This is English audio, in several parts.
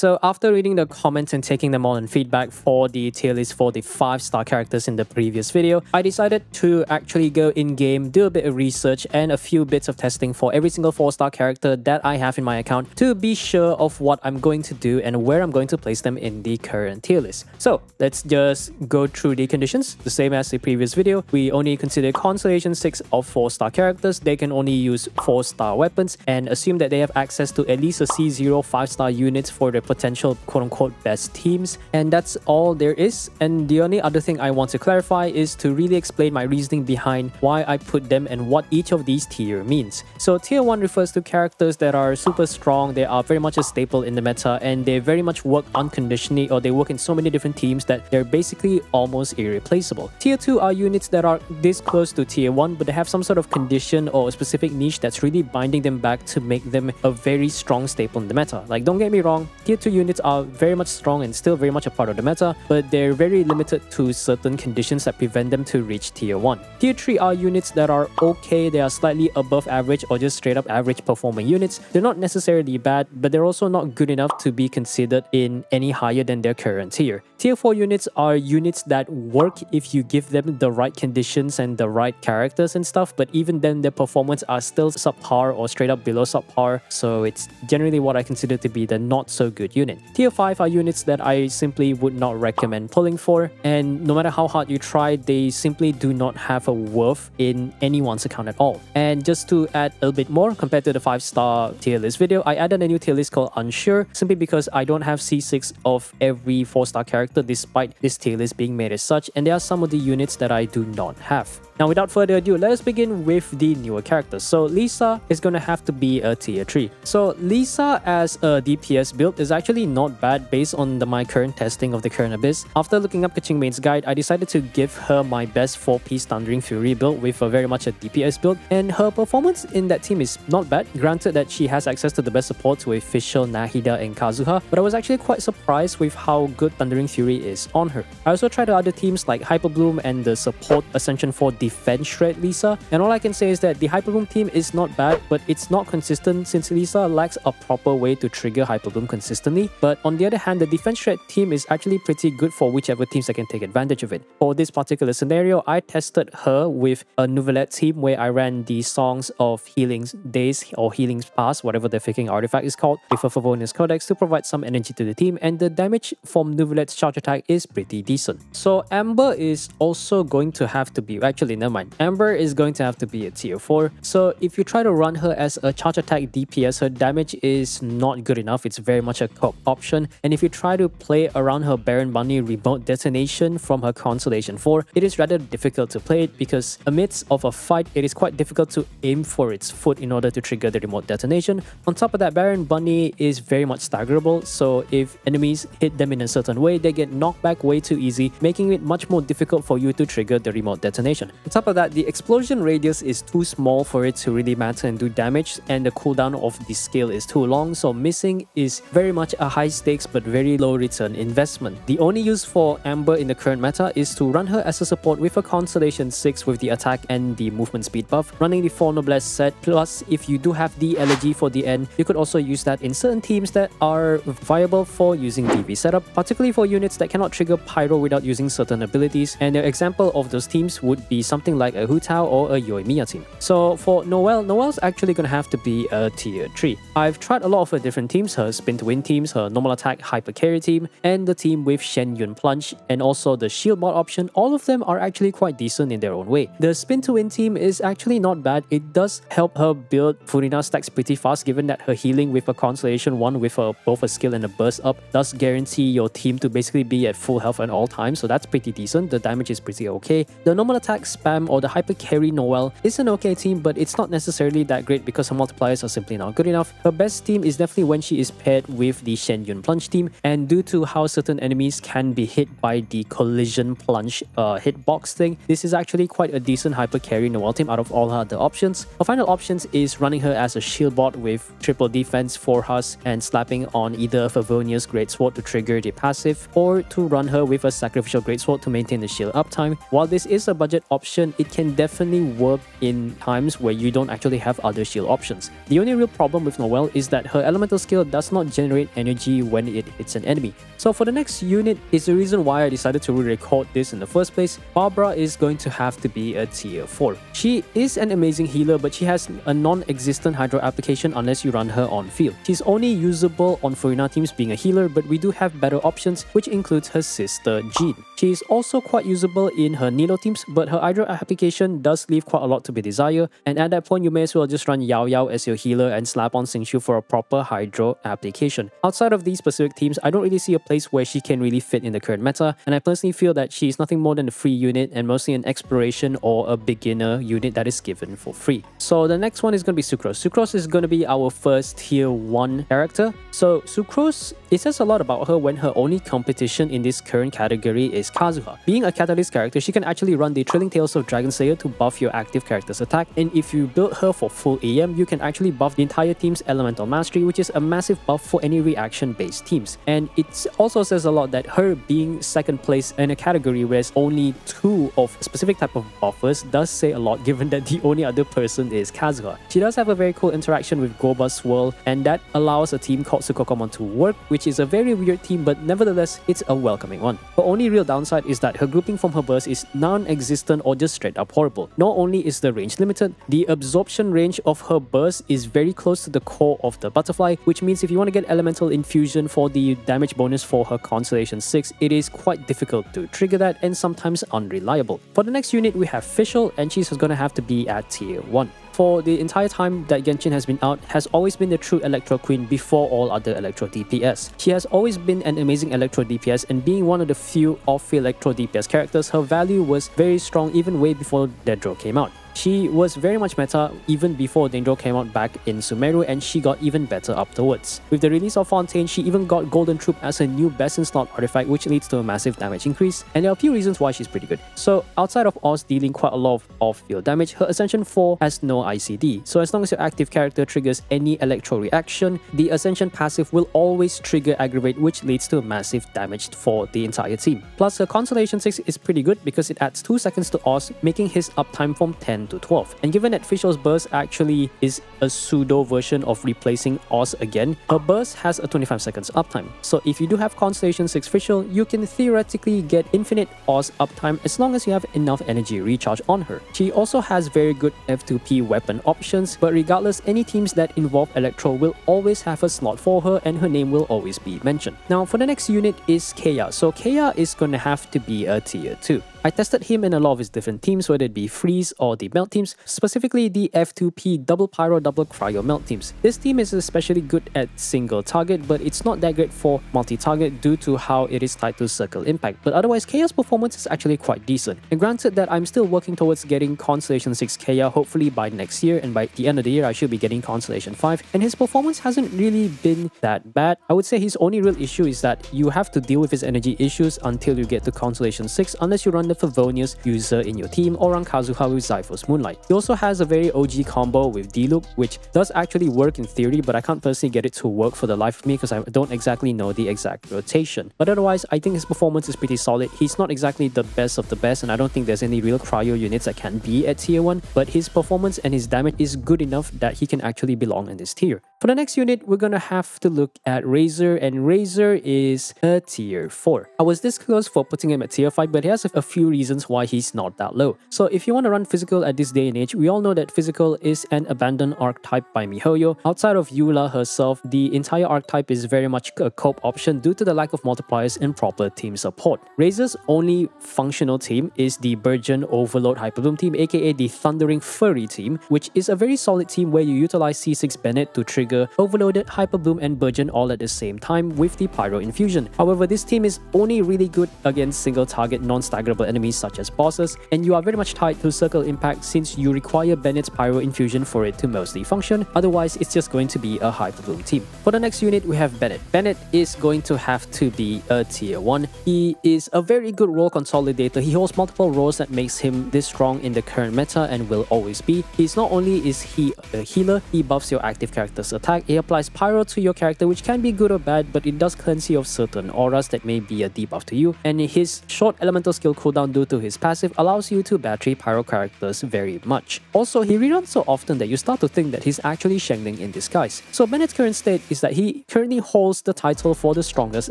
So after reading the comments and taking them all in feedback for the tier list for the 5-star characters in the previous video, I decided to actually go in-game, do a bit of research and a few bits of testing for every single 4-star character that I have in my account to be sure of what I'm going to do and where I'm going to place them in the current tier list. So let's just go through the conditions. The same as the previous video, we only consider Constellation 6 of 4-star characters. They can only use 4-star weapons and assume that they have access to at least a C0 5-star units for their potential quote-unquote best teams, and that's all there is. And the only other thing I want to clarify is to really explain my reasoning behind why I put them and what each of these tier means. So tier 1 refers to characters that are super strong, they are very much a staple in the meta, and they very much work unconditionally, or they work in so many different teams that they're basically almost irreplaceable. Tier 2 are units that are this close to tier 1, but they have some sort of condition or a specific niche that's really binding them back to make them a very strong staple in the meta. Like, don't get me wrong, tier 2 units are very much strong and still very much a part of the meta, but they're very limited to certain conditions that prevent them to reach tier 1. Tier 3 are units that are okay, they are slightly above average or just straight up average performing units. They're not necessarily bad, but they're also not good enough to be considered in any higher than their current tier. Tier 4 units are units that work if you give them the right conditions and the right characters and stuff, but even then their performance are still subpar or straight up below subpar, so it's generally what I consider to be the not so good unit. Tier 5 are units that I simply would not recommend pulling for, and no matter how hard you try, they simply do not have a worth in anyone's account at all. And just to add a little bit more compared to the 5-star tier list video, I added a new tier list called Unsure, simply because I don't have C6 of every 4-star character despite this tier list being made as such, and there are some of the units that I do not have. Now without further ado, let us begin with the newer characters. So Lisa is going to have to be a tier 3. So Lisa as a DPS build is actually not bad based on my current testing of the current Abyss. After looking up Kaching Main's guide, I decided to give her my best 4-piece Thundering Fury build with a very much a DPS build, and her performance in that team is not bad. Granted that she has access to the best supports with Fischl, Nahida and Kazuha, but I was actually quite surprised with how good Thundering Fury is on her. I also tried the other teams like Hyperbloom and the support Ascension 4 Defense Shred Lisa, and all I can say is that the Hyperbloom team is not bad, but it's not consistent since Lisa lacks a proper way to trigger Hyperbloom consistently. But on the other hand, the Defense Shred team is actually pretty good for whichever teams that can take advantage of it. For this particular scenario, I tested her with a Nouvellette team where I ran the Songs of Healing's Days or Healing's Past, whatever the freaking artifact is called, with a Favonius Codex to provide some energy to the team, and the damage from Nouvellette's charge attack is pretty decent. So Amber is also going to have to be, actually never mind, Amber is going to have to be a tier 4. So if you try to run her as a charge attack DPS, her damage is not good enough. It's very much a co-op option, and if you try to play around her Baron Bunny remote detonation from her Constellation 4, it is rather difficult to play it because amidst of a fight, it is quite difficult to aim for its foot in order to trigger the remote detonation. On top of that, Baron Bunny is very much staggerable, so if enemies hit them in a certain way, they get knocked back way too easy, making it much more difficult for you to trigger the remote detonation. On top of that, the explosion radius is too small for it to really matter and do damage, and the cooldown of the skill is too long, so missing is very much a high stakes but very low return investment. The only use for Amber in the current meta is to run her as a support with a Constellation 6 with the attack and the movement speed buff, running the 4 Noblesse set, plus if you do have the elegy for the end, you could also use that in certain teams that are viable for using DV setup, particularly for units that cannot trigger Pyro without using certain abilities, and an example of those teams would be something like a Hu Tao or a Euthymia team. So for Noelle, Noelle's actually going to have to be a tier 3. I've tried a lot of her different teams, her Spin to Win teams, her normal attack Hyper Carry team, and the team with Shen Yun Plunge, and also the shield mod option. All of them are actually quite decent in their own way. The Spin to Win team is actually not bad. It does help her build Furina stacks pretty fast, given that her healing with a Constellation 1 with both a skill and a burst up does guarantee your team to basically be at full health at all times, so that's pretty decent. The damage is pretty okay. The normal attack spam or the Hyper Carry Noelle is an okay team, but it's not necessarily that great because her multipliers are simply not good enough. Her best team is definitely when she is paired with the Shen Yun Plunge team, and due to how certain enemies can be hit by the collision plunge hitbox thing, this is actually quite a decent Hyper Carry Noelle team out of all her other options. Her final options is running her as a shield bot with triple defense, 4 Hus, and slapping on either Favonius Greatsword to trigger the passive, or to run her with a Sacrificial Greatsword to maintain the shield uptime. While this is a budget option, it can definitely work in times where you don't actually have other shield options. The only real problem with Noelle is that her elemental skill does not generate energy when it hits an enemy. So for the next unit is the reason why I decided to re-record this in the first place. Barbara is going to have to be a tier 4. She is an amazing healer, but she has a non-existent hydro application unless you run her on field. She's only usable on Furina teams being a healer, but we do have better options, which includes her sister Jean. She is also quite usable in her Nilo teams, but her hydro application does leave quite a lot to be desired, and at that point you may as well just run Yao Yao as your healer and slap on Xingqiu for a proper hydro application. Outside of these specific teams, I don't really see a place where she can really fit in the current meta, and I personally feel that she is nothing more than a free unit and mostly an exploration or a beginner unit that is given for free. So the next one is going to be Sucrose. Sucrose is going to be our first tier 1 character. So Sucrose, it says a lot about her when her only competition in this current category is Kazuha. Being a catalyst character, she can actually run the Trilling Tales of Dragon Slayer to buff your active character's attack, and if you build her for full AM, you can actually buff the entire team's elemental mastery, which is a massive buff for any reaction based teams. And it also says a lot that her being second place in a category where there's only 2 of a specific type of buffers does say a lot, given that the only other person is Kazuha. She does have a very cool interaction with Goba's Swirl, and that allows a team called Sukokomon to work, which is a very weird team, but nevertheless it's a welcoming one. Her only real downside is that her grouping from her burst is non-existent or just straight up horrible. Not only is the range limited, the absorption range of her burst is very close to the core of the butterfly, which means if you want to get elemental infusion for the damage bonus for her Constellation 6, it is quite difficult to trigger that and sometimes unreliable. For the next unit we have Fischl, and she's going to have to be at tier 1. For the entire time that Genshin has been out, has always been the true Electro Queen before all other Electro DPS. She has always been an amazing Electro DPS, and being one of the few off-Electro DPS characters, her value was very strong even way before Dendro came out. She was very much meta even before Dendro came out back in Sumeru, and she got even better afterwards. With the release of Fontaine, she even got Golden Troop as a new best in slot artifact, which leads to a massive damage increase, and there are a few reasons why she's pretty good. So outside of Oz dealing quite a lot of off-field damage, her Ascension 4 has no ICD, so as long as your active character triggers any electro reaction, the Ascension passive will always trigger Aggravate, which leads to massive damage for the entire team. Plus her Constellation 6 is pretty good because it adds 2 seconds to Oz, making his uptime from 10 to 12. And given that Fischl's burst actually is a pseudo version of replacing Oz again, her burst has a 25 seconds uptime. So if you do have Constellation 6 Fischl, you can theoretically get infinite Oz uptime as long as you have enough energy recharge on her. She also has very good F2P weapon options, but regardless, any teams that involve Electro will always have a slot for her and her name will always be mentioned. Now for the next unit is Kea. So Kea is going to have to be a tier 2. I tested him in a lot of his different teams, whether it be Freeze or the Melt teams, specifically the F2P double Pyro double Cryo Melt teams. This team is especially good at single target, but it's not that great for multi-target due to how it is tied to circle impact. But otherwise, Kea's performance is actually quite decent. And granted that I'm still working towards getting Constellation 6 Kea hopefully by next year, and by the end of the year I should be getting Constellation 5, and his performance hasn't really been that bad. I would say his only real issue is that you have to deal with his energy issues until you get to Constellation 6 unless you run the Favonius user in your team or run Kazuha with Zyphos Moonlight. He also has a very OG combo with D-Loop, which does actually work in theory, but I can't personally get it to work for the life of me because I don't exactly know the exact rotation. But otherwise, I think his performance is pretty solid. He's not exactly the best of the best, and I don't think there's any real cryo units that can be at tier 1, but his performance and his damage is good enough that he can actually belong in this tier. For the next unit, we're gonna have to look at Razor, and Razor is a tier 4. I was this close for putting him at tier 5, but he has a few reasons why he's not that low. So if you want to run physical at this day and age, we all know that physical is an abandoned archetype by MiHoYo. Outside of Eula herself, the entire archetype is very much a cope option due to the lack of multipliers and proper team support. Razor's only functional team is the Burgeon Overload Hyperbloom team, aka the Thundering Furry team, which is a very solid team where you utilize C6 Bennett to trigger Overloaded, Hyperbloom and Burgeon all at the same time with the Pyro Infusion. However, this team is only really good against single target non-staggerable enemies such as bosses, and you are very much tied to circle impact since you require Bennett's Pyro Infusion for it to mostly function. Otherwise, it's just going to be a Hyperbloom team. For the next unit, we have Bennett. Bennett is going to have to be a tier 1. He is a very good role consolidator. He holds multiple roles that makes him this strong in the current meta and will always be. He's not only is he a healer, he buffs your active character's attack. He applies Pyro to your character, which can be good or bad, but it does cleanse you of certain auras that may be a debuff to you. And his short elemental skill cooldown cooldown due to his passive allows you to battery pyro characters very much. Also, he reruns so often that you start to think that he's actually Shengling in disguise. So Bennett's current state is that he currently holds the title for the strongest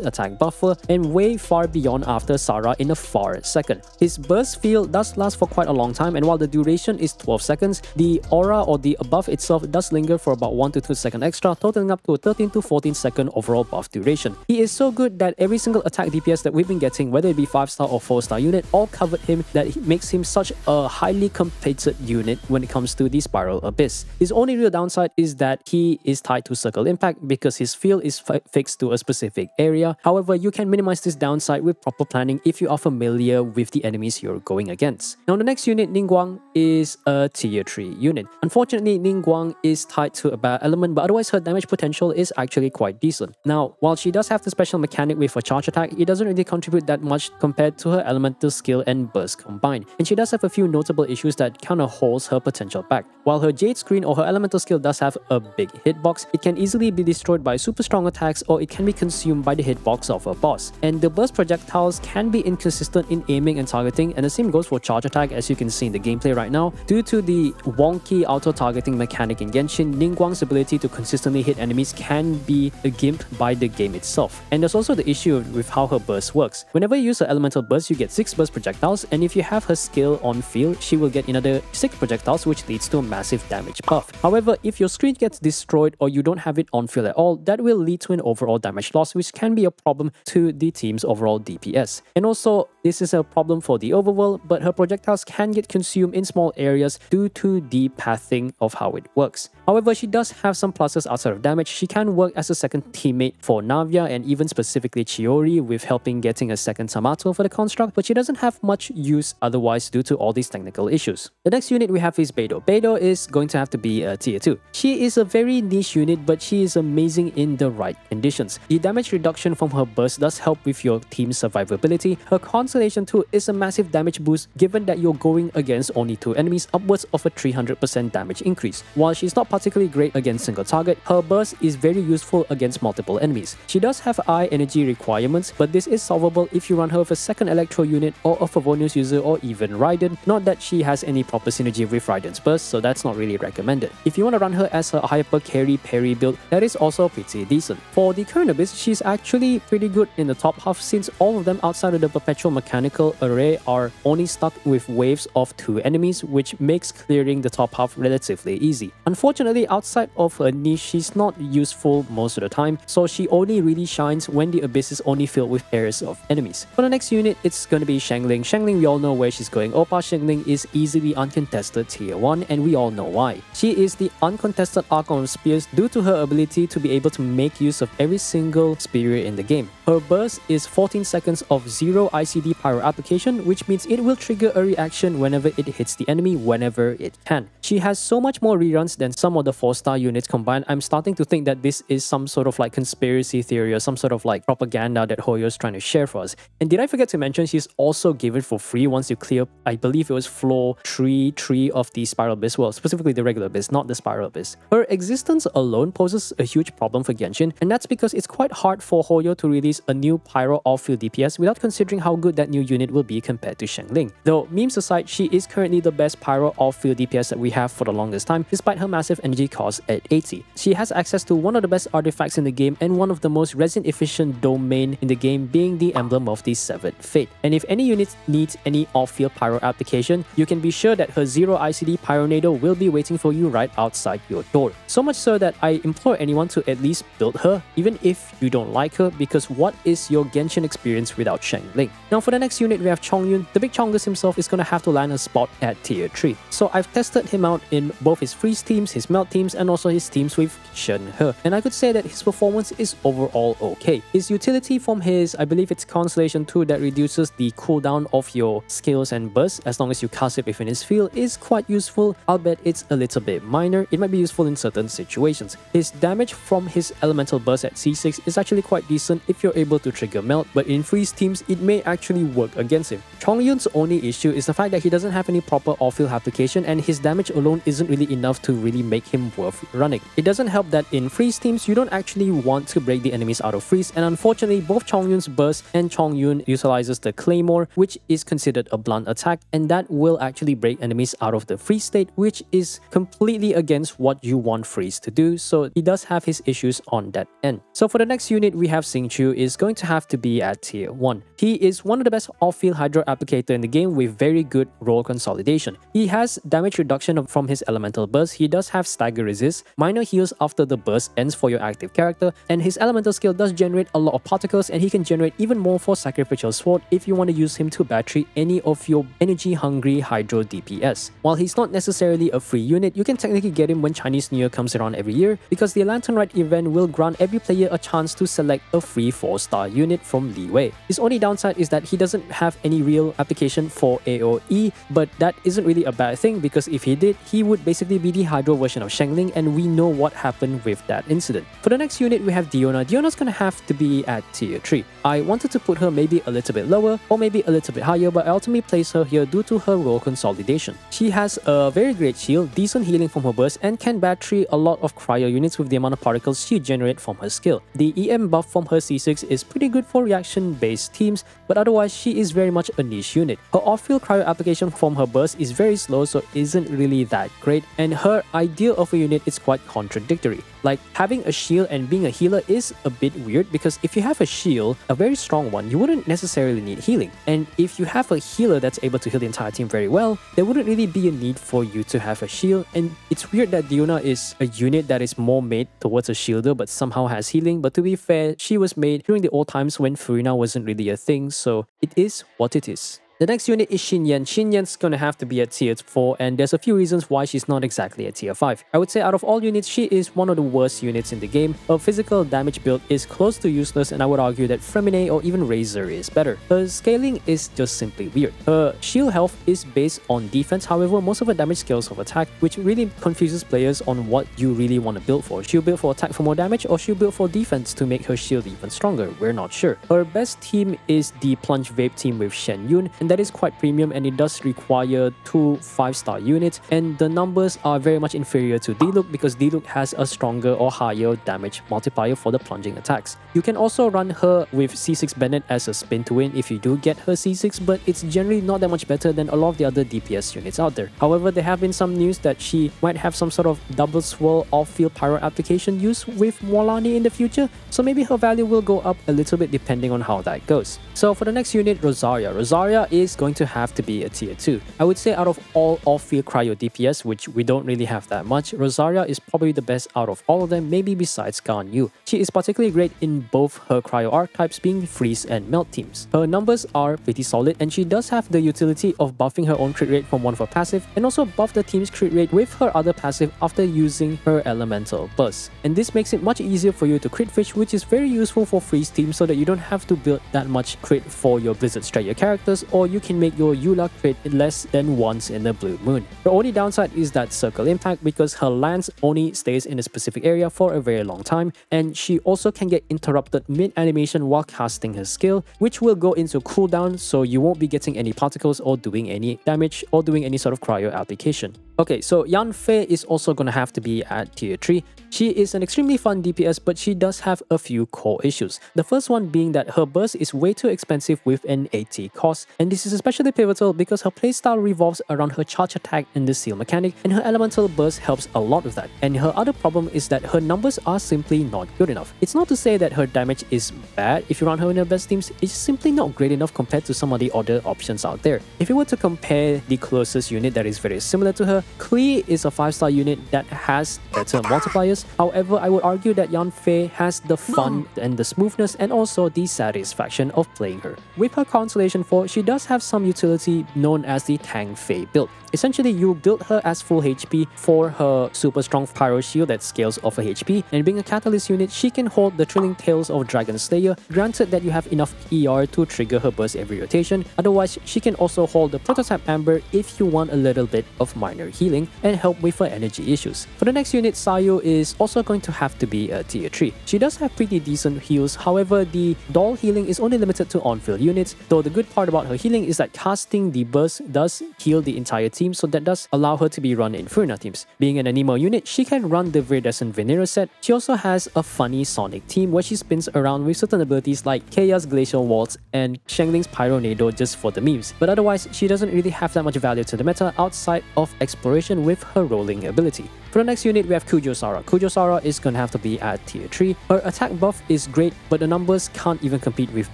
attack buffer and way far beyond after Sara in a far second. His burst field does last for quite a long time, and while the duration is 12 seconds, the aura or the buff itself does linger for about 1 to 2 seconds extra, totaling up to a 13 to 14 second overall buff duration. He is so good that every single attack DPS that we've been getting, whether it be 5-star or 4-star unit, all covered him, that makes him such a highly competed unit when it comes to the Spiral Abyss. His only real downside is that he is tied to Circle Impact because his field is fixed to a specific area. However, you can minimize this downside with proper planning if you are familiar with the enemies you're going against. Now, the next unit, Ningguang, is a tier 3 unit. Unfortunately, Ningguang is tied to a bad element, but otherwise her damage potential is actually quite decent. Now, while she does have the special mechanic with a charge attack, it doesn't really contribute that much compared to her elemental skill and burst combined. And she does have a few notable issues that kind of holds her potential back. While her Jade Screen or her elemental skill does have a big hitbox, it can easily be destroyed by super strong attacks, or it can be consumed by the hitbox of a boss. And the burst projectiles can be inconsistent in aiming and targeting, and the same goes for charge attack, as you can see in the gameplay right now. Due to the wonky auto-targeting mechanic in Genshin, Ningguang's ability to consistently hit enemies can be gimped by the game itself. And there's also the issue with how her burst works. Whenever you use her elemental burst, you get 6 burst projectiles, and if you have her skill on field, she will get another 6 projectiles, which leads to a massive damage buff. However, if your screen gets destroyed or you don't have it on field at all, that will lead to an overall damage loss, which can be a problem to the team's overall DPS. And also, this is a problem for the overworld, but her projectiles can get consumed in small areas due to the pathing of how it works. However, she does have some pluses outside of damage. She can work as a second teammate for Navia and even specifically Chiori, with helping getting a second Samato for the construct, but she doesn't have much use otherwise due to all these technical issues. The next unit we have is Beidou. Beidou is going to have to be a tier 2. She is a very niche unit, but she is amazing in the right conditions. The damage reduction from her burst does help with your team's survivability. Her Constellation 2 is a massive damage boost given that you're going against only 2 enemies, upwards of a 300% damage increase. While she's not particularly great against single target, her burst is very useful against multiple enemies. She does have high energy requirements, but this is solvable if you run her with a second Electro unit or a Favonius user or even Raiden. Not that she has any proper synergy with Raiden's burst, so that's not really recommended. If you want to run her as a hyper carry parry build, that is also pretty decent. For the current Abyss, she's actually pretty good in the top half, since all of them outside of the perpetual mechanical array are only stuck with waves of 2 enemies, which makes clearing the top half relatively easy. Unfortunately, outside of her niche, she's not useful most of the time, so she only really shines when the Abyss is only filled with pairs of enemies. For the next unit, it's going to be Shengling. Shengling, we all know where she's going. Oppa Shengling is easily uncontested tier 1, and we all know why. She is the uncontested Archon of Spears due to her ability to be able to make use of every single spear in the game. Her burst is 14 seconds of 0 ICD pyro application, which means it will trigger a reaction whenever it hits the enemy whenever it can. She has so much more reruns than some of the 4-star units combined. I'm starting to think that this is some sort of like conspiracy theory or some sort of like propaganda that Hoyo's trying to share for us. And did I forget to mention, she's also given for free once you clear, I believe it was floor 3 of the Spiral Abyss, well, specifically the regular Abyss, not the Spiral Abyss. Her existence alone poses a huge problem for Genshin, and that's because it's quite hard for Hoyo to release a new pyro off-field DPS without considering how good that new unit will be compared to Shengling. Though, memes aside, she is currently the best pyro off-field DPS that we have for the longest time, despite her massive energy cost at 80. She has access to one of the best artifacts in the game and one of the most resin-efficient domain in the game, being the emblem of the Severed Fate. And if any unit needs any off-field pyro application, you can be sure that her 0 ICD Pyronado will be waiting for you right outside your door. So much so that I implore anyone to at least build her, even if you don't like her, because what is your Genshin experience without Shengling? Now for the next unit, we have Chongyun. The big Chongus himself is going to have to land a spot at tier 3. So I've tested him out in both his freeze teams, his melt teams, and also his teams with Shen He, and I could say that his performance is overall okay. His utility from his, I believe it's Constellation 2 that reduces the cooldown of your skills and bursts as long as you cast it within his field, is quite useful, albeit it's a little bit minor. It might be useful in certain situations. His damage from his elemental burst at C6 is actually quite decent if you're you're able to trigger melt, but in freeze teams, it may actually work against him. Chongyun's only issue is the fact that he doesn't have any proper off-field application, and his damage alone isn't really enough to really make him worth running. It doesn't help that in freeze teams, you don't actually want to break the enemies out of freeze, and unfortunately, both Chongyun's burst and Chongyun utilizes the Claymore, which is considered a blunt attack, and that will actually break enemies out of the freeze state, which is completely against what you want freeze to do, so he does have his issues on that end. So for the next unit, we have Xingqiu is going to have to be at tier 1. He is one of the best off-field hydro applicator in the game with very good roll consolidation. He has damage reduction from his elemental burst, he does have stagger resist, minor heals after the burst ends for your active character, and his elemental skill does generate a lot of particles, and he can generate even more for sacrificial sword if you want to use him to battery any of your energy hungry hydro DPS. While he's not necessarily a free unit, you can technically get him when Chinese New Year comes around every year, because the Lantern Rite event will grant every player a chance to select a free 4-star unit from Leeway. His only downside is that he doesn't have any real application for AoE, but that isn't really a bad thing, because if he did, he would basically be the hydro version of Shengling, and we know what happened with that incident. For the next unit, we have Diona. Diona's gonna have to be at tier 3. I wanted to put her maybe a little bit lower or maybe a little bit higher, but I ultimately placed her here due to her roll consolidation. She has a very great shield, decent healing from her burst, and can battery a lot of cryo units with the amount of particles she generates from her skill. The EM buff from her C6 is pretty good for reaction-based teams, but otherwise she is very much a niche unit. Her off-field cryo application from her burst is very slow, so isn't really that great, and her idea of a unit is quite contradictory. Like, having a shield and being a healer is a bit weird, because if you have a shield, a very strong one, you wouldn't necessarily need healing. And if you have a healer that's able to heal the entire team very well, there wouldn't really be a need for you to have a shield. And it's weird that Diona is a unit that is more made towards a shielder but somehow has healing, but to be fair, she was made during the old times when Furina wasn't really a thing, so it is what it is. The next unit is Xinyan. Xinyan's gonna have to be at tier 4, and there's a few reasons why she's not exactly at tier 5. I would say out of all units, she is one of the worst units in the game. Her physical damage build is close to useless, and I would argue that Fremine or even Razor is better. Her scaling is just simply weird. Her shield health is based on defense, however, most of her damage scales of attack, which really confuses players on what you really want to build for. She'll build for attack for more damage, or she'll build for defense to make her shield even stronger. We're not sure. Her best team is the Plunge Vape team with Shen Yun, and that is quite premium, and it does require 2 5-star units, and the numbers are very much inferior to Diluc because Diluc has a stronger or higher damage multiplier for the plunging attacks. You can also run her with C6 Bennett as a spin to win if you do get her C6, but it's generally not that much better than a lot of the other DPS units out there. However, there have been some news that she might have some sort of double swirl off-field pyro application use with Morlani in the future, so maybe her value will go up a little bit depending on how that goes. So for the next unit, Rosaria. Rosaria is going to have to be a tier 2. I would say out of all off-field cryo DPS, which we don't really have that much, Rosaria is probably the best out of all of them, maybe besides Ganyu. She is particularly great in both her cryo archetypes being freeze and melt teams. Her numbers are pretty solid, and she does have the utility of buffing her own crit rate from one of her passive, and also buff the team's crit rate with her other passive after using her elemental burst. And this makes it much easier for you to crit fish, which is very useful for freeze teams so that you don't have to build that much crit for your Blizzard Strategy characters, or you can make your Eula crit less than once in a blue moon. The only downside is that circle impact, because her lance only stays in a specific area for a very long time, and she also can get interrupted mid-animation while casting her skill, which will go into cooldown, so you won't be getting any particles or doing any damage or doing any sort of cryo application. Okay, so Yan Fei is also gonna have to be at tier 3. She is an extremely fun DPS, but she does have a few core issues. The first one being that her burst is way too expensive with an 80 cost, and this is especially pivotal because her playstyle revolves around her charge attack and the seal mechanic, and her elemental burst helps a lot with that. And her other problem is that her numbers are simply not good enough. It's not to say that her damage is bad if you run her in her best teams, it's simply not great enough compared to some of the other options out there. If you were to compare the closest unit that is very similar to her, Collei is a 5-star unit that has better multipliers. However, I would argue that Yan Fei has the fun and the smoothness and also the satisfaction of playing her. With her Constellation 4, she does have some utility known as the Tang Fei build. Essentially, you build her as full HP for her super strong pyro shield that scales off her HP, and being a catalyst unit, she can hold the Trilling Tails of Dragon Slayer, granted that you have enough ER to trigger her burst every rotation. Otherwise, she can also hold the Prototype Amber if you want a little bit of minor healing and help with her energy issues. For the next unit, Sayu is also going to have to be a tier 3. She does have pretty decent heals, however the doll healing is only limited to on-field units, though the good part about her healing is that casting the burst does heal the entire team, so that does allow her to be run in Furina teams. Being an Anemo unit, she can run the Viridescent Venera set. She also has a funny Sonic team where she spins around with certain abilities like Keia's Glacial Waltz and Shengling's Pyronado just for the memes, but otherwise she doesn't really have that much value to the meta outside of exploration with her rolling ability. For the next unit, we have Kujou Sara. Kujou Sara is gonna have to be at tier 3. Her attack buff is great, but the numbers can't even compete with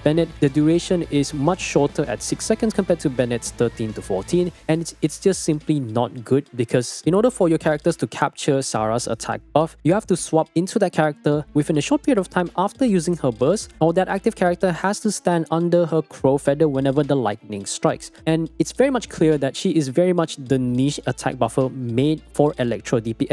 Bennett. The duration is much shorter at 6 seconds compared to Bennett's 13 to 14, and it's just simply not good because in order for your characters to capture Sara's attack buff, you have to swap into that character within a short period of time after using her burst, or that active character has to stand under her crow feather whenever the lightning strikes. And it's very much clear that she is very much the niche attack buffer made for Electro DPS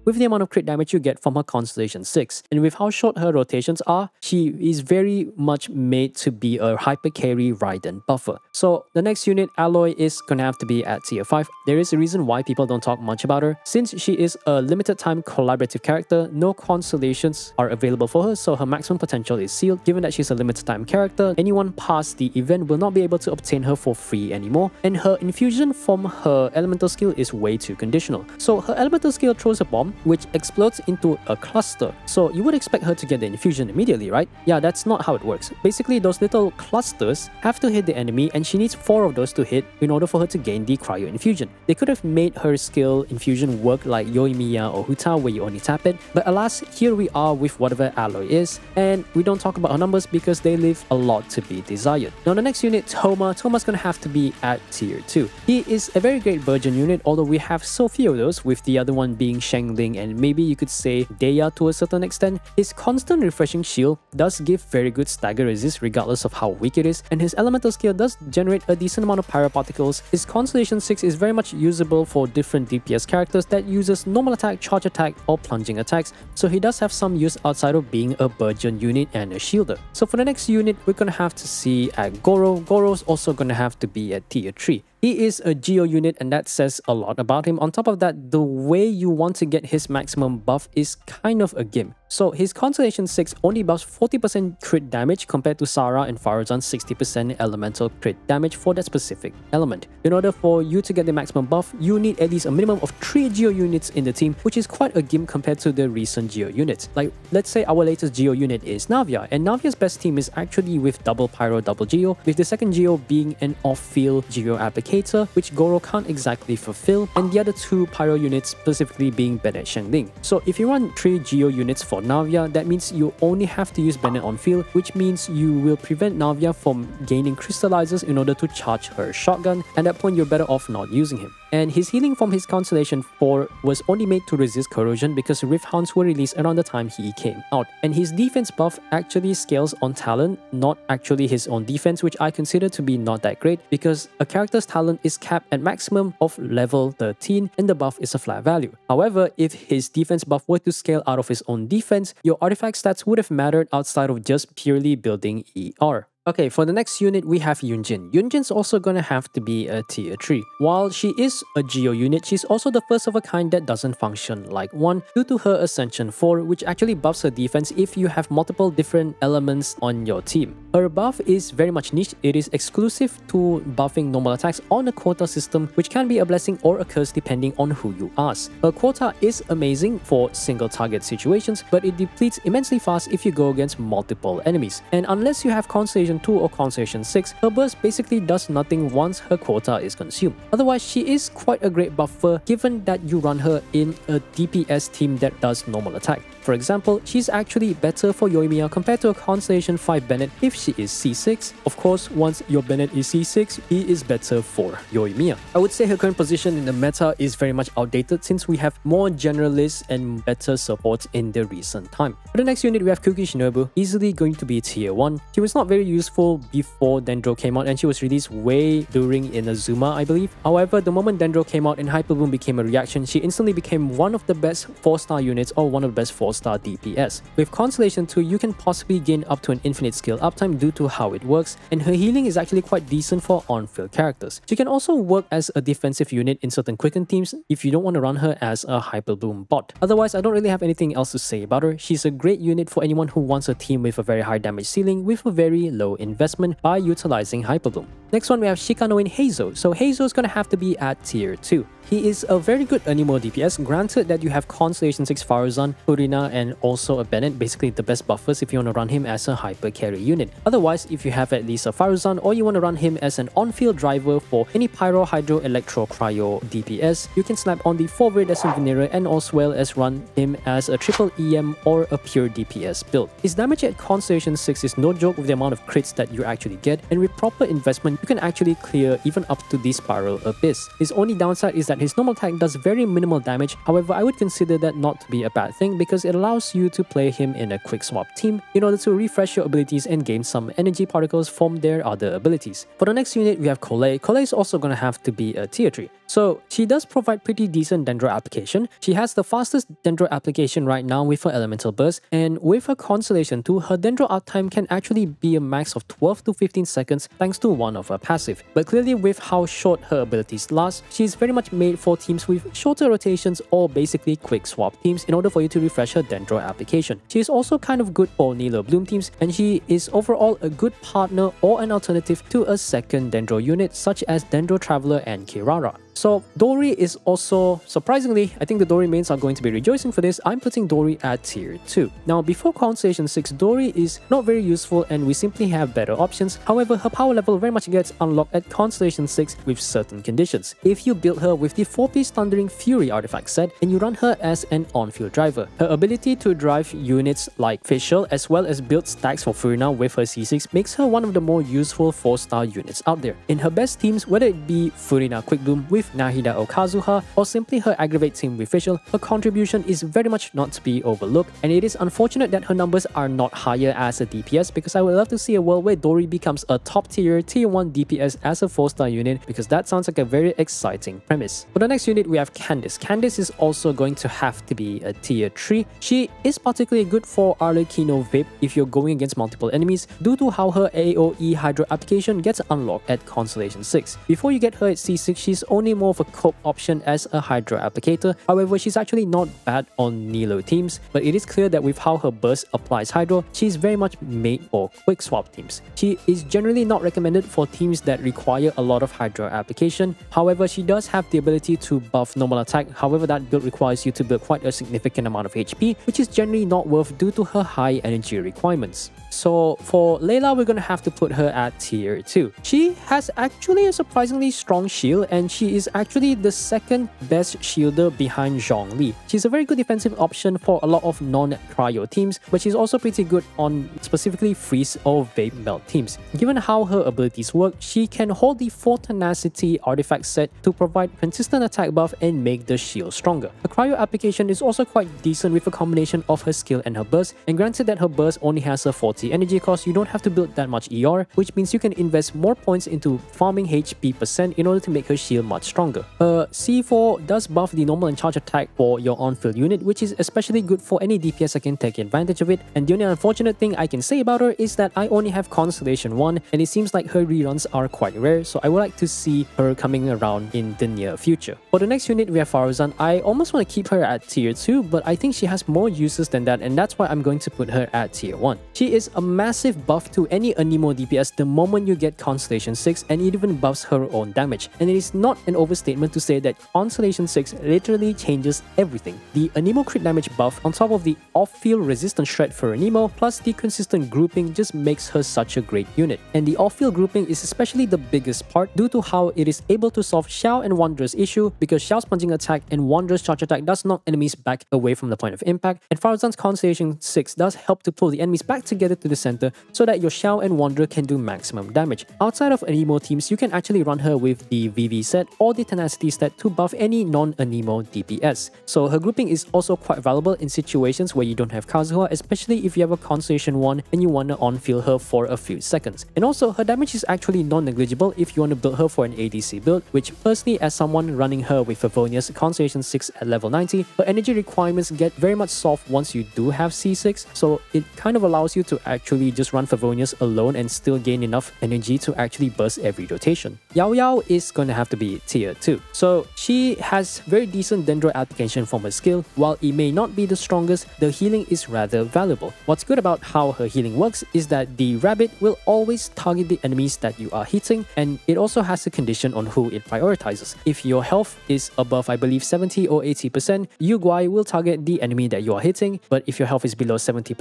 with the amount of crit damage you get from her Constellation 6. And with how short her rotations are, she is very much made to be a hyper carry Raiden buffer. So the next unit, Aloy, is gonna have to be at tier 5. There is a reason why people don't talk much about her. Since she is a limited time collaborative character, no constellations are available for her, so her maximum potential is sealed. Given that she's a limited time character, anyone past the event will not be able to obtain her for free anymore, and her infusion from her elemental skill is way too conditional. So her elemental skill throws a bomb which explodes into a cluster. So you would expect her to get the infusion immediately, right? Yeah, that's not how it works. Basically, those little clusters have to hit the enemy, and she needs 4 of those to hit in order for her to gain the cryo infusion. They could have made her skill infusion work like Euthymia or Huta where you only tap it, but alas, here we are with whatever Aloy is, and we don't talk about her numbers because they leave a lot to be desired. Now the next unit, Toma's gonna have to be at tier 2. He is a very great Virgin unit, although we have so few of those, with the other one being Shengling and maybe you could say Dehya to a certain extent. His constant refreshing shield does give very good stagger resist regardless of how weak it is, and his elemental skill does generate a decent amount of pyroparticles. His Constellation 6 is very much usable for different DPS characters that uses normal attack, charge attack or plunging attacks, so he does have some use outside of being a Burgeon unit and a shielder. So for the next unit, we're gonna have to see at Goro. Goro's also gonna have to be at tier 3. He is a Geo unit and that says a lot about him. On top of that, the way you want to get his maximum buff is kind of a gimp. So his Constellation 6 only buffs 40% crit damage compared to Sara and Faruzan's 60% elemental crit damage for that specific element. In order for you to get the maximum buff, you need at least a minimum of 3 Geo units in the team, which is quite a gimp compared to the recent Geo units. Like, let's say our latest Geo unit is Navia, and Navia's best team is actually with double Pyro, double Geo, with the second Geo being an off-field Geo applicator, which Goro can't exactly fulfill, and the other 2 Pyro units specifically being Bennett Shengling. So if you run 3 Geo units for Navia, that means you only have to use Bennett on field, which means you will prevent Navia from gaining crystallizers in order to charge her shotgun. At that point, you're better off not using him. And his healing from his Constellation 4 was only made to resist corrosion because Rift Hounds were released around the time he came out. And his defense buff actually scales on talent, not actually his own defense, which I consider to be not that great because a character's talent is capped at maximum of level 13 and the buff is a flat value. However, if his defense buff were to scale out of his own defense, your artifact stats would have mattered outside of just purely building ER. Okay, for the next unit, we have Yunjin. Yunjin's also gonna have to be a tier 3. While she is a Geo unit, she's also the first of a kind that doesn't function like one due to her Ascension 4, which actually buffs her defense if you have multiple different elements on your team. Her buff is very much niche. It is exclusive to buffing normal attacks on a quota system, which can be a blessing or a curse depending on who you ask. Her quota is amazing for single target situations, but it depletes immensely fast if you go against multiple enemies. And unless you have Constellation 2 or Constellation 6, her burst basically does nothing once her quota is consumed. Otherwise, she is quite a great buffer given that you run her in a DPS team that does normal attack. For example, she's actually better for Euthymia compared to a Constellation 5 Bennett if she is C6. Of course, once your Bennett is C6, he is better for Euthymia. I would say her current position in the meta is very much outdated since we have more generalists and better support in the recent time. For the next unit, we have Kuki Shinobu, easily going to be tier 1. She was not very useful before Dendro came out and she was released way during Inazuma, I believe. However, the moment Dendro came out and Hyper Boom became a reaction, she instantly became one of the best 4-star units or one of the best 4-star DPS. With Constellation 2, you can possibly gain up to an infinite skill uptime due to how it works, and her healing is actually quite decent for on-field characters. She can also work as a defensive unit in certain quicken teams if you don't want to run her as a Hyper Boom bot. Otherwise, I don't really have anything else to say about her. She's a great unit for anyone who wants a team with a very high damage ceiling with a very low investment by utilizing Hyper Boom. Next one, we have Shikanoin Heizou. So Heizou is going to have to be at tier 2. He is a very good Anemo DPS, granted that you have Constellation 6 Faruzan, Furina, and also a Bennett, basically the best buffers if you want to run him as a hyper carry unit. Otherwise, if you have at least a Faruzan or you want to run him as an on-field driver for any Pyro, Hydro, Electro, Cryo DPS, you can snap on the 4 Iridescent Veneer and as well as run him as a triple EM or a pure DPS build. His damage at Constellation 6 is no joke with the amount of crits that you actually get, and with proper investment, you can actually clear even up to the Spiral Abyss. His only downside is that his normal attack does very minimal damage. However, I would consider that not to be a bad thing because it allows you to play him in a quick swap team in order to refresh your abilities and gain some energy particles from their other abilities. For the next unit, we have Collei. Collei is also going to have to be a tier 3. So she does provide pretty decent Dendro application. She has the fastest Dendro application right now with her Elemental Burst, and with her Constellation 2, her Dendro uptime can actually be a max of 12 to 15 seconds thanks to one of her passive. But clearly with how short her abilities last, she's very much made for teams with shorter rotations or basically quick swap teams in order for you to refresh her Dendro application. She is also kind of good for Nilo Bloom teams, and she is overall a good partner or an alternative to a second Dendro unit such as Dendro Traveler and Kirara. So Dori is also, surprisingly, I think the Dori mains are going to be rejoicing for this. I'm putting Dori at tier 2. Now before Constellation 6, Dori is not very useful and we simply have better options. However, her power level very much gets unlocked at Constellation 6 with certain conditions. If you build her with the 4-piece Thundering Fury artifact set and you run her as an on-field driver, her ability to drive units like Fischl as well as build stacks for Furina with her C6 makes her one of the more useful 4-star units out there. In her best teams, whether it be Furina Quick Bloom with Nahida or Kazuha, or simply her Aggravate team with Fischl, her contribution is very much not to be overlooked, and it is unfortunate that her numbers are not higher as a DPS because I would love to see a world where Dori becomes a top tier, tier 1 DPS as a 4-star unit because that sounds like a very exciting premise. For the next unit, we have Candice. Candice is also going to have to be a tier 3. She is particularly good for Arlecchino VIP if you're going against multiple enemies due to how her AoE Hydro application gets unlocked at Constellation 6. Before you get her at C6, she's only more of a cope option as a Hydro applicator. However, she's actually not bad on Nilo teams, but it is clear that with how her burst applies Hydro, she's very much made for quick swap teams. She is generally not recommended for teams that require a lot of Hydro application. However, she does have the ability to buff normal attack. However, that build requires you to build quite a significant amount of HP, which is generally not worth due to her high energy requirements. So for Layla, we're going to have to put her at tier 2. She has actually a surprisingly strong shield, and she is actually the second best shielder behind Zhongli. She's a very good defensive option for a lot of non-cryo teams, but she's also pretty good on specifically freeze or vape melt teams. Given how her abilities work, she can hold the 4 tenacity artifact set to provide consistent attack buff and make the shield stronger. Her cryo application is also quite decent with a combination of her skill and her burst, and granted that her burst only has a 40 energy cost, you don't have to build that much ER, which means you can invest more points into farming HP percent in order to make her shield much stronger. Her C4 does buff the normal and charge attack for your on-field unit, which is especially good for any DPS that can take advantage of it, and the only unfortunate thing I can say about her is that I only have Constellation 1 and it seems like her reruns are quite rare, so I would like to see her coming around in the near future. For the next unit, we have Faruzan. I almost want to keep her at tier 2, but I think she has more uses than that, and that's why I'm going to put her at tier 1. She is a massive buff to any Anemo DPS the moment you get Constellation 6, and it even buffs her own damage. And it is not an overstatement to say that Constellation 6 literally changes everything. The Anemo crit damage buff on top of the off-field resistance shred for Anemo plus the consistent grouping just makes her such a great unit. And the off-field grouping is especially the biggest part due to how it is able to solve Xiao and Wanderer's issue, because Xiao's punching attack and Wanderer's charge attack does knock enemies back away from the point of impact, and Faruzan's Constellation 6 does help to pull the enemies back together to the center so that your Xiao and Wanderer can do maximum damage. Outside of Anemo teams, you can actually run her with the VV set or the Tenacity set to buff any non-Anemo DPS. So her grouping is also quite valuable in situations where you don't have Kazuha, especially if you have a Constellation 1 and you want to on-field her for a few seconds. And also, her damage is actually non-negligible if you want to build her for an ADC build, which personally, as someone running her with Favonia's Constellation 6 at level 90, her energy requirements get very much soft once you do have C6, so it kind of allows you to actually just run Favonia's alone and still gain enough energy to actually burst every rotation. Yao Yao is going to have to be tier 2. So she has very decent Dendro application from her skill. While it may not be the strongest, the healing is rather valuable. What's good about how her healing works is that the rabbit will always target the enemies that you are hitting, and it also has a condition on who it prioritizes. If your health is above, I believe, 70 or 80%, Guai will target the enemy that you are hitting, but if your health is below 70%,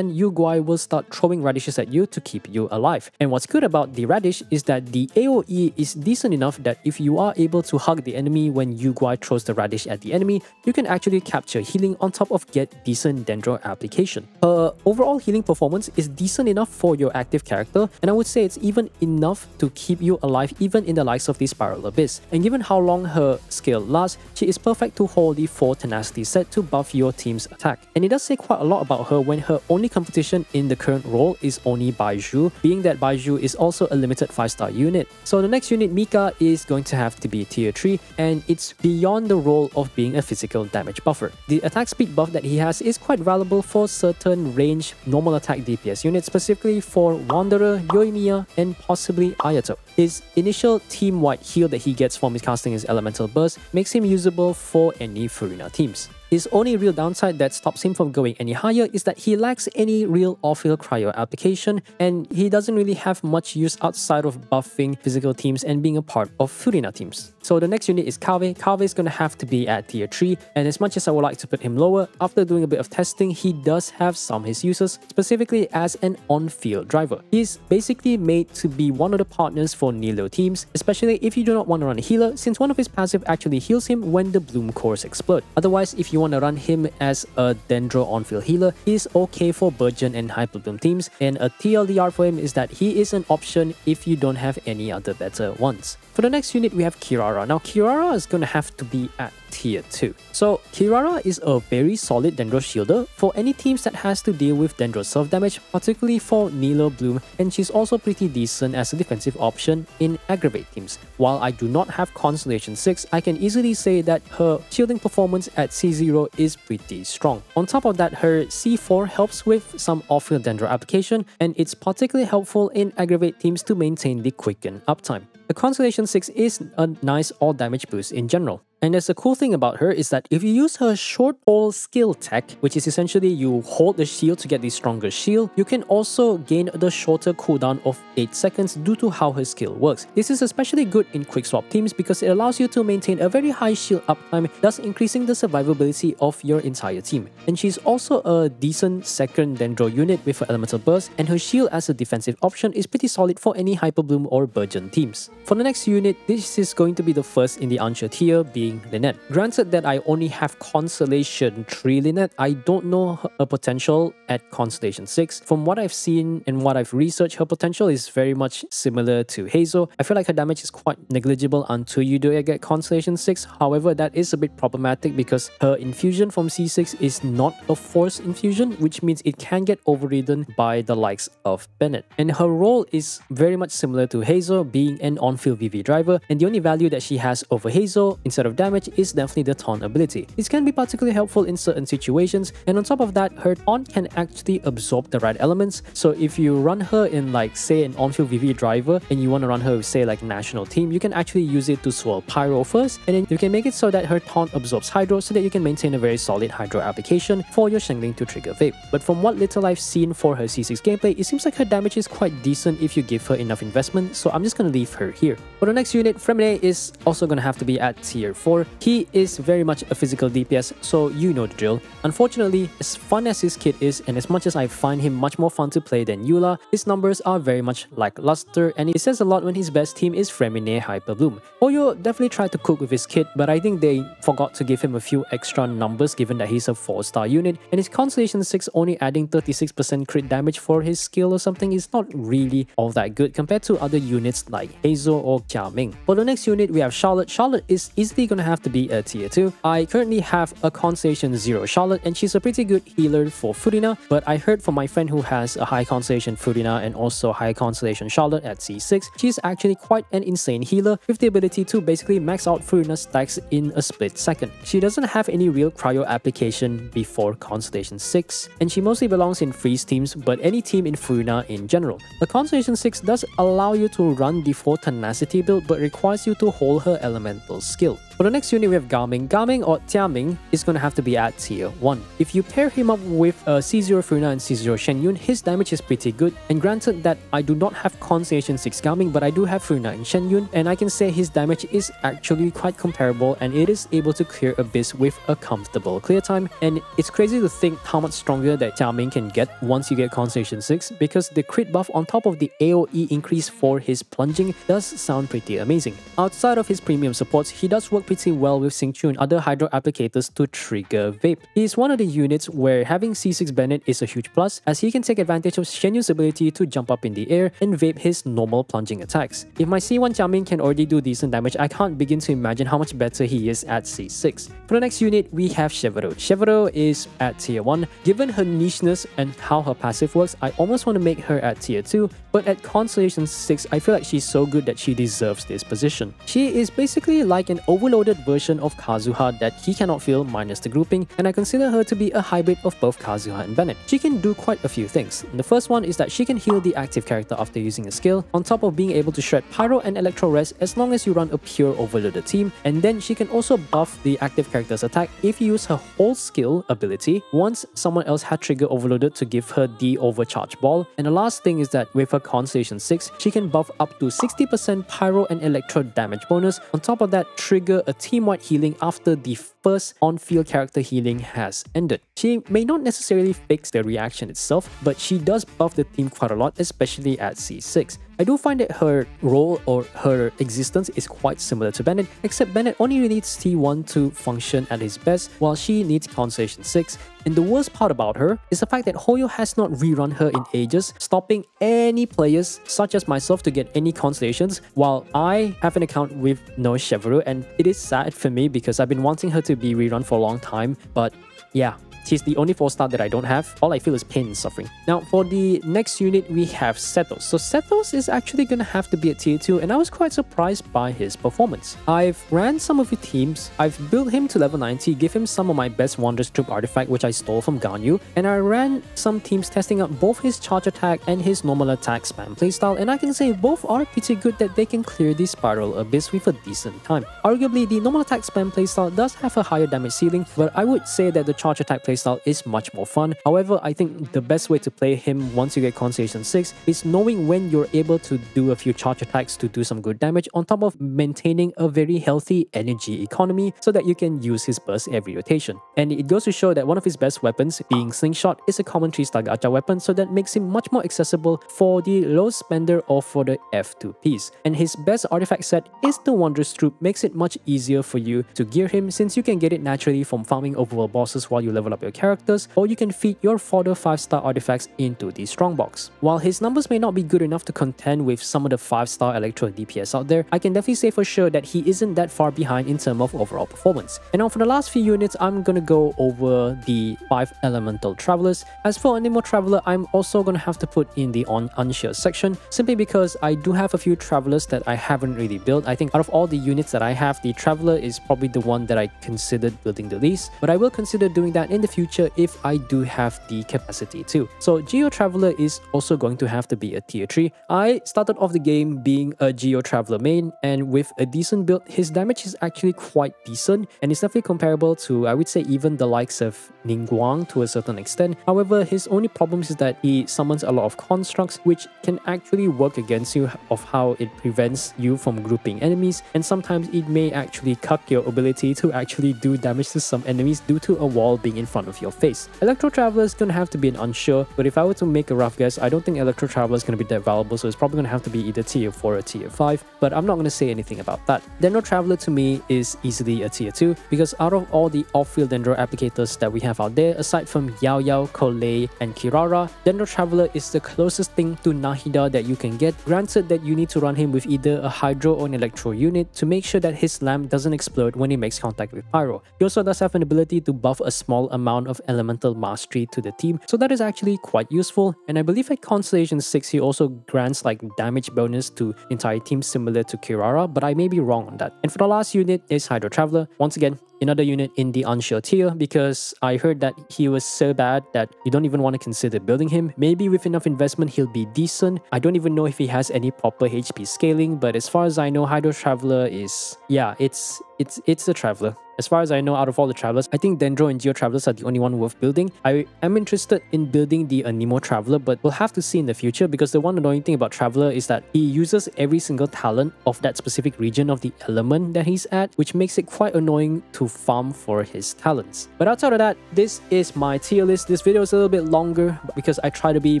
Guai will start throwing radishes at you to keep you alive. And what's good about the radish is that the AoE is decent enough that if you are able to hug the enemy when Guai throws the radish at the enemy, you can actually capture healing on top of get decent Dendro application. Her overall healing performance is decent enough for your active character, and I would say it's even enough to keep you alive even in the likes of the Spiral Abyss. And given how long her skill lasts, she is perfect to hold the 4 Tenacity set to buff your team's attack. And it does say quite a lot about her when her only competition in the current role is only Baizhu, being that Baizhu is also a limited 5-star unit. So the next unit, Mika, is going to have to be tier 3, and it's beyond the role of being a physical damage buffer. The attack speed buff that he has is quite valuable for certain range normal attack DPS units, specifically for Wanderer, Euthymia, and possibly Itto. His initial team-wide heal that he gets from his casting his Elemental Burst makes him usable for any Furina teams. His only real downside that stops him from going any higher is that he lacks any real off-field cryo application, and he doesn't really have much use outside of buffing physical teams and being a part of Furina teams. So the next unit is Kave. Kave is going to have to be at tier 3, and as much as I would like to put him lower, after doing a bit of testing, he does have some his uses, specifically as an on-field driver. He's basically made to be one of the partners for Nilo teams, especially if you do not want to run a healer, since one of his passive actually heals him when the Bloom cores explode. Otherwise, if you want to run him as a Dendro on-field healer, he's okay for Burgeon and Hyper Bloom teams, and a TLDR for him is that he is an option if you don't have any other better ones. For the next unit, we have Kirara. Now, Kirara is going to have to be at tier 2. So, Kirara is a very solid Dendro shielder for any teams that has to deal with Dendro self damage, particularly for Nilo Bloom, and she's also pretty decent as a defensive option in aggravate teams. While I do not have Constellation 6, I can easily say that her shielding performance at C0 is pretty strong. On top of that, her C4 helps with some off-field Dendro application, and it's particularly helpful in aggravate teams to maintain the quicken uptime. The Constellation 6 is a nice all damage boost in general. And there's a cool thing about her is that if you use her short hold skill tech, which is essentially you hold the shield to get the stronger shield, you can also gain the shorter cooldown of 8 seconds due to how her skill works. This is especially good in quick swap teams because it allows you to maintain a very high shield uptime, thus increasing the survivability of your entire team. And she's also a decent second Dendro unit with her Elemental Burst, and her shield as a defensive option is pretty solid for any Hyper Bloom or Burgeon teams. For the next unit, this is going to be the first in the Anxia tier, being Lynette. Granted that I only have Constellation 3 Lynette, I don't know her potential at Constellation 6. From what I've seen and what I've researched, her potential is very much similar to Heizou. I feel like her damage is quite negligible until you do get Constellation 6. However, that is a bit problematic because her infusion from C6 is not a force infusion, which means it can get overridden by the likes of Bennett. And her role is very much similar to Heizou, being an on-field VV driver, and the only value that she has over Heizou, instead of damage is definitely the taunt ability. This can be particularly helpful in certain situations, and on top of that, her taunt can actually absorb the right elements. So if you run her in like say an on-field VV driver and you want to run her with say like national team, you can actually use it to swirl Pyro first, and then you can make it so that her taunt absorbs Hydro so that you can maintain a very solid Hydro application for your Shengling to trigger Vape. But from what little I've seen for her C6 gameplay, it seems like her damage is quite decent if you give her enough investment, so I'm just gonna leave her here. For the next unit, Fremine is also gonna have to be at tier 4. He is very much a physical DPS, so you know the drill. Unfortunately, as fun as his kit is, and as much as I find him much more fun to play than Eula, his numbers are very much lackluster, and it says a lot when his best team is Fremine Hyperbloom. Hoyo definitely tried to cook with his kit, but I think they forgot to give him a few extra numbers given that he's a 4-star unit, and his Constellation 6 only adding 36% crit damage for his skill or something is not really all that good compared to other units like Heizou or Jiaming. For the next unit, we have Charlotte. Charlotte is easily gonna have to be a tier 2. I currently have a Constellation 0 Charlotte, and she's a pretty good healer for Furina, but I heard from my friend who has a high Constellation Furina and also high Constellation Charlotte at C6, she's actually quite an insane healer with the ability to basically max out Furina's stacks in a split second. She doesn't have any real cryo application before Constellation 6, and she mostly belongs in freeze teams, but any team in Furina in general. The Constellation 6 does allow you to run the 4 Tenacity build, but requires you to hold her elemental skill. For the next unit, we have Gaming. Gaming or Jiaming is going to have to be at tier 1. If you pair him up with C0 Furina and C0 Shenyun, his damage is pretty good, and granted that I do not have Constellation 6 Gaming, but I do have Furina and Shenyun, and I can say his damage is actually quite comparable, and it is able to clear Abyss with a comfortable clear time. And it's crazy to think how much stronger that Jiaming can get once you get Constellation 6, because the crit buff on top of the AoE increase for his plunging does sound pretty amazing. Outside of his premium supports, he does work pretty well with Xingqiu and other Hydro applicators to trigger Vape. He is one of the units where having C6 Bennett is a huge plus, as he can take advantage of Shenyun's ability to jump up in the air and Vape his normal plunging attacks. If my C1 Jiaming can already do decent damage, I can't begin to imagine how much better he is at C6. For the next unit, we have Chevreau. Chevreau is at tier 1. Given her nicheness and how her passive works, I almost want to make her at tier 2, but at Constellation 6, I feel like she's so good that she deserves this position. She is basically like an overloaded version of Kazuha that he cannot feel minus the grouping, and I consider her to be a hybrid of both Kazuha and Bennett. She can do quite a few things. The first one is that she can heal the active character after using a skill, on top of being able to shred Pyro and Electro Res as long as you run a pure overloaded team, and then she can also buff the active character's attack if you use her whole skill ability once someone else had trigger overloaded to give her the overcharge ball. And the last thing is that with her Constellation 6, she can buff up to 60% Pyro and Electro damage bonus. On top of that, trigger a team-wide healing after the first on-field character healing has ended. She may not necessarily fix the reaction itself, but she does buff the team quite a lot, especially at C6. I do find that her role or her existence is quite similar to Bennett, except Bennett only needs T1 to function at his best, while she needs Constellation 6. And the worst part about her is the fact that Hoyo has not rerun her in ages, stopping any players such as myself to get any constellations, while I have an account with no Chevreau, and it is sad for me because I've been wanting her to be rerun for a long time, but yeah. She's the only 4-star that I don't have. All I feel is pain and suffering. Now, for the next unit, we have Setos. So Setos is actually going to have to be at tier 2, and I was quite surprised by his performance. I've ran some of his teams. I've built him to level 90, give him some of my best Wander's Troop artifact, which I stole from Ganyu, and I ran some teams testing out both his charge attack and his normal attack spam playstyle, and I can say both are pretty good that they can clear the Spiral Abyss with a decent time. Arguably, the normal attack spam playstyle does have a higher damage ceiling, but I would say that the charge attack playstyle is much more fun. However, I think the best way to play him once you get Constellation 6 is knowing when you're able to do a few charge attacks to do some good damage, on top of maintaining a very healthy energy economy so that you can use his burst every rotation. And it goes to show that one of his best weapons, being Slingshot, is a common 3-star gacha weapon, so that makes him much more accessible for the low spender or for the F2Ps. And his best artifact set is the Wander's Troop, makes it much easier for you to gear him since you can get it naturally from farming overworld bosses while you level up your fodder characters, or you can feed your fodder 5-star artifacts into the strongbox. While his numbers may not be good enough to contend with some of the 5-star Electro DPS out there, I can definitely say for sure that he isn't that far behind in terms of overall performance. And now for the last few units, I'm gonna go over the 5 Elemental Travelers. As for Anemo Traveler, I'm also gonna have to put in the unsure section, simply because I do have a few Travelers that I haven't really built. I think out of all the units that I have, the Traveler is probably the one that I considered building the least, but I will consider doing that in the future if I do have the capacity too. So Geo Traveler is also going to have to be a tier 3. I started off the game being a Geo Traveler main, and with a decent build, his damage is actually quite decent, and it's definitely comparable to, I would say, even the likes of Ningguang to a certain extent. However, his only problem is that he summons a lot of constructs, which can actually work against you of how it prevents you from grouping enemies, and sometimes it may actually cut your ability to actually do damage to some enemies due to a wall being in front of your face. Electro Traveler is going to have to be an unsure, but if I were to make a rough guess, I don't think Electro Traveler is going to be that valuable, so it's probably going to have to be either tier 4 or tier 5, but I'm not going to say anything about that. Dendro Traveler to me is easily a tier 2, because out of all the off-field Dendro applicators that we have out there, aside from Yao Yao, Collei, and Kirara, Dendro Traveler is the closest thing to Nahida that you can get, granted that you need to run him with either a Hydro or an Electro unit to make sure that his lamp doesn't explode when he makes contact with Pyro. He also does have an ability to buff a small amount of Elemental Mastery to the team, so that is actually quite useful, and I believe at Constellation 6 he also grants like damage bonus to entire teams similar to Kirara, but I may be wrong on that. And for the last unit is Hydro Traveler. Once again, another unit in the unsure tier, because I heard that he was so bad that you don't even want to consider building him. Maybe with enough investment he'll be decent. I don't even know if he has any proper HP scaling, but as far as I know, Hydro Traveler is, yeah, it's a Traveler. As far as I know, out of all the Travelers, I think Dendro and Geo Travelers are the only one worth building. I am interested in building the Anemo Traveler, but we'll have to see in the future, because the one annoying thing about Traveler is that he uses every single talent of that specific region of the element that he's at, which makes it quite annoying to farm for his talents. But outside of that, this is my tier list. This video is a little bit longer because I try to be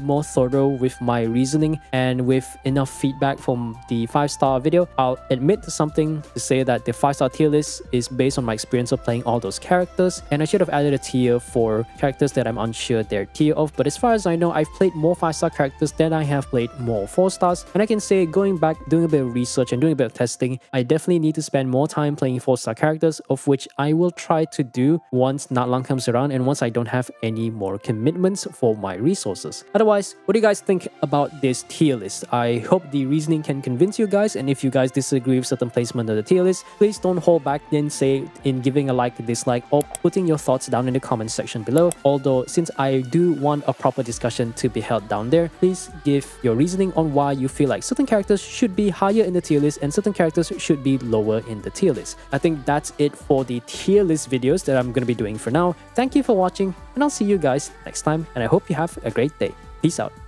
more thorough with my reasoning, and with enough feedback from the 5-star video, I'll admit to something to say that the 5-star tier list is based on my experience of playing all those characters, and I should have added a tier for characters that I'm unsure their tier of. But as far as I know, I've played more 5-star characters than I have played more 4-stars, and I can say, going back, doing a bit of research and doing a bit of testing, I definitely need to spend more time playing 4-star characters, of which I will try to do once Natlan comes around and once I don't have any more commitments for my resources. Otherwise, what do you guys think about this tier list? I hope the reasoning can convince you guys, and if you guys disagree with certain placement of the tier list, please don't hold back then say in giving a like, dislike, or putting your thoughts down in the comment section below. Although, since I do want a proper discussion to be held down there, please give your reasoning on why you feel like certain characters should be higher in the tier list and certain characters should be lower in the tier list. I think that's it for the tier list videos that I'm going to be doing for now. Thank you for watching, and I'll see you guys next time, and I hope you have a great day. Peace out.